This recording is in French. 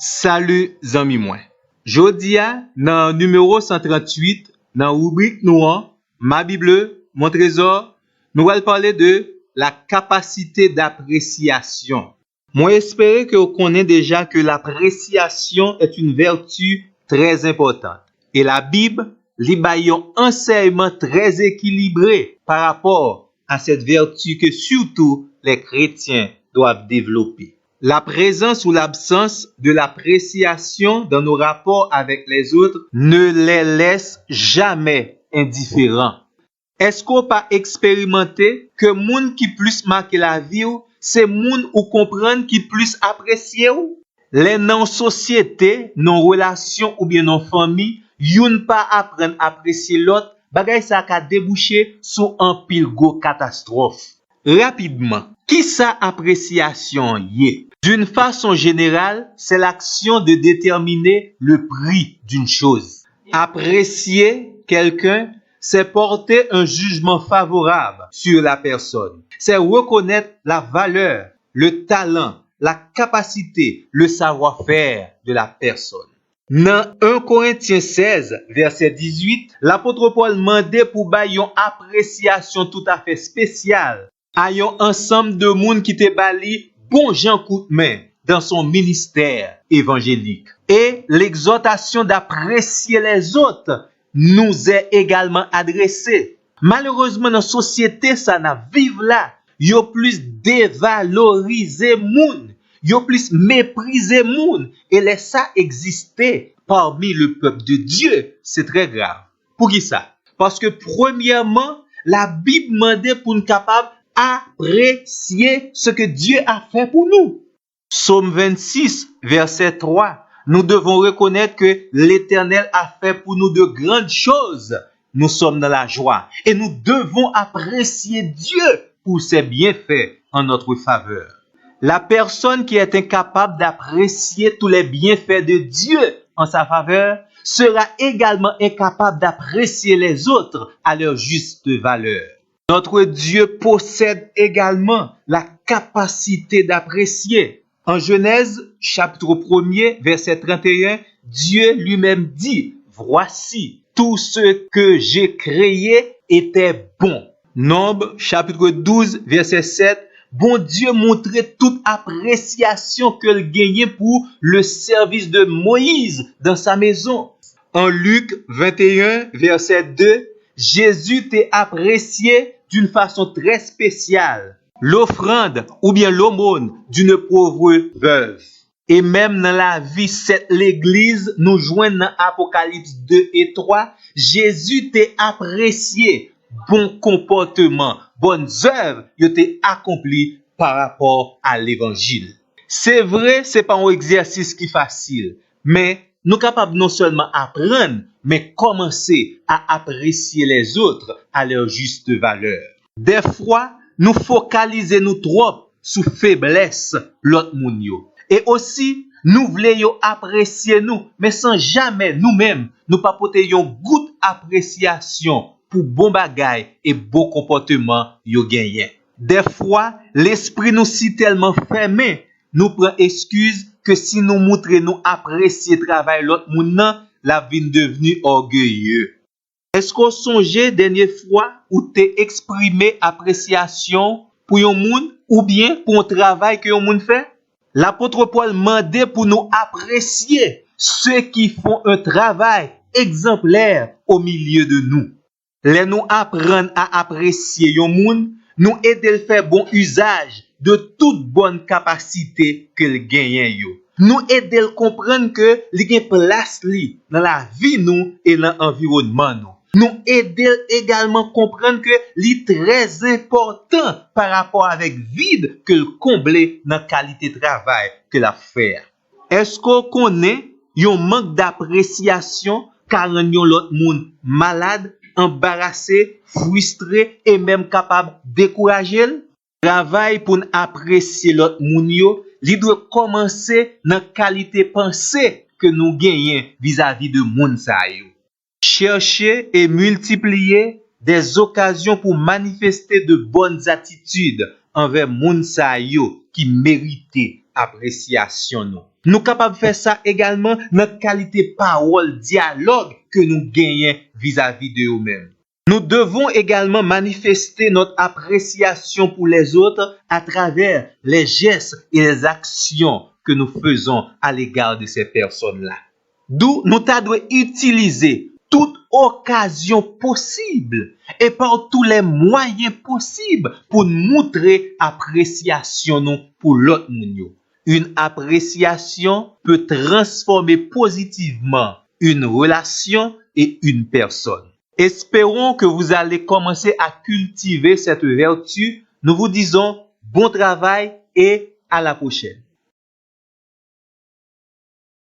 Salut zami mwen. Jodia nan numéro 138 nan rubrique noire Ma Bible, mon trésor, nous allons parler de la capacité d'appréciation. Moi espérer que vous connaissez déjà que l'appréciation est une vertu très importante. Et la Bible li bay un enseignement très équilibré par rapport à cette vertu que surtout les chrétiens doivent développer. La présence ou l'absence de l'appréciation dans nos rapports avec les autres ne les laisse jamais indifférents. Est-ce qu'on pas expérimenté que moun qui plus marque la vie ou, c'est moun ou comprendre qui plus apprécié ou? Les non société, non relation ou bien non famille, youn pas apprendre à apprécier l'autre, bagay ça ka déboucher sur un pile gros catastrophe. Rapidement, qui ça appréciation yé? D'une façon générale, c'est l'action de déterminer le prix d'une chose. Apprécier quelqu'un, c'est porter un jugement favorable sur la personne. C'est reconnaître la valeur, le talent, la capacité, le savoir-faire de la personne. Dans 1 Corinthiens 16, verset 18, l'apôtre Paul mandait pour bay yon appréciation tout à fait spéciale à yon ensemble de moun qui te bali bon Jean coup de main dans son ministère évangélique. Et l'exhortation d'apprécier les autres nous est également adressée. Malheureusement, dans la société, ça n'a vive là. Yo plus dévalorisé moun. Yo plus méprisé moun. Et laisse ça exister parmi le peuple de Dieu. C'est très grave. Pour qui ça? Parce que premièrement, la Bible demandait pour nous capables apprécier ce que Dieu a fait pour nous. Psaume 26, verset 3. Nous devons reconnaître que l'Éternel a fait pour nous de grandes choses. Nous sommes dans la joie. Et nous devons apprécier Dieu pour ses bienfaits en notre faveur. La personne qui est incapable d'apprécier tous les bienfaits de Dieu en sa faveur sera également incapable d'apprécier les autres à leur juste valeur. Notre Dieu possède également la capacité d'apprécier. En Genèse, chapitre 1er, verset 31, Dieu lui-même dit, « Voici, tout ce que j'ai créé était bon. » Nombre, chapitre 12, verset 7, bon Dieu montrait toute appréciation qu'il gagnait pour le service de Moïse dans sa maison. En Luc 21, verset 2, Jésus t'a apprécié d'une façon très spéciale. L'offrande ou bien l'aumône d'une pauvre veuve. Et même dans la vie, l'église nous joint dans Apocalypse 2 et 3, Jésus t'a apprécié. Bon comportement, bonnes œuvres, yo t'ai accompli par rapport à l'évangile. C'est vrai, c'est pas un exercice qui est facile, mais nous sommes capables non seulement apprendre, mais commencer à apprécier les autres à leur juste valeur. Des fois, nous focalisons trop sur faiblesse l'autre moun yo. Et aussi, nous voulons apprécier nous, mais sans jamais nous-mêmes, nous pas porter une goutte appréciation pour bon bagay et bon comportement yo gagné. Des fois, l'esprit nous si tellement fermé, nous prend excuse que si nous montrons nous apprécier travail l'autre moun nan, la vie devenu orgueilleux. Est-ce qu'on songeait dernière fois où t'es exprimé appréciation pour yon moun ou bien pour un travail que yon moun fait? L'apôtre Paul mandait pour nous apprécier ceux qui font un travail exemplaire au milieu de nous. Les nous apprendre à apprécier yon moun, nous aider à faire bon usage de toute bonne capacité que le gagne yo. Nous aider à comprendre que li gen place li dans la vie nous et dans l'environnement nous. Nous aider également comprendre que li très important par rapport avec vide que le combler dans qualité de travail que la faire. Est-ce qu'on connaît yon manque d'appréciation car yon l'autre moun malade, embarrassé, frustré et même capable de décourager? Travail pour apprécier l'autre moun yo, li doit commencer dans qualité pensée que nous gagnons vis-à-vis de moun sa yo. Chercher et multiplier des occasions pour manifester de bonnes attitudes envers moun sa yo qui méritent appréciation nous. Nous capables de faire ça également dans la qualité parole, dialogue que nous gagnons vis-à-vis de nous-mêmes. Nous devons également manifester notre appréciation pour les autres à travers les gestes et les actions que nous faisons à l'égard de ces personnes-là. D'où nous devons utiliser toute occasion possible et par tous les moyens possibles pour montrer appréciation nous pour l'autre monde. Une appréciation peut transformer positivement une relation et une personne. Espérons que vous allez commencer à cultiver cette vertu. Nous vous disons bon travail et à la prochaine.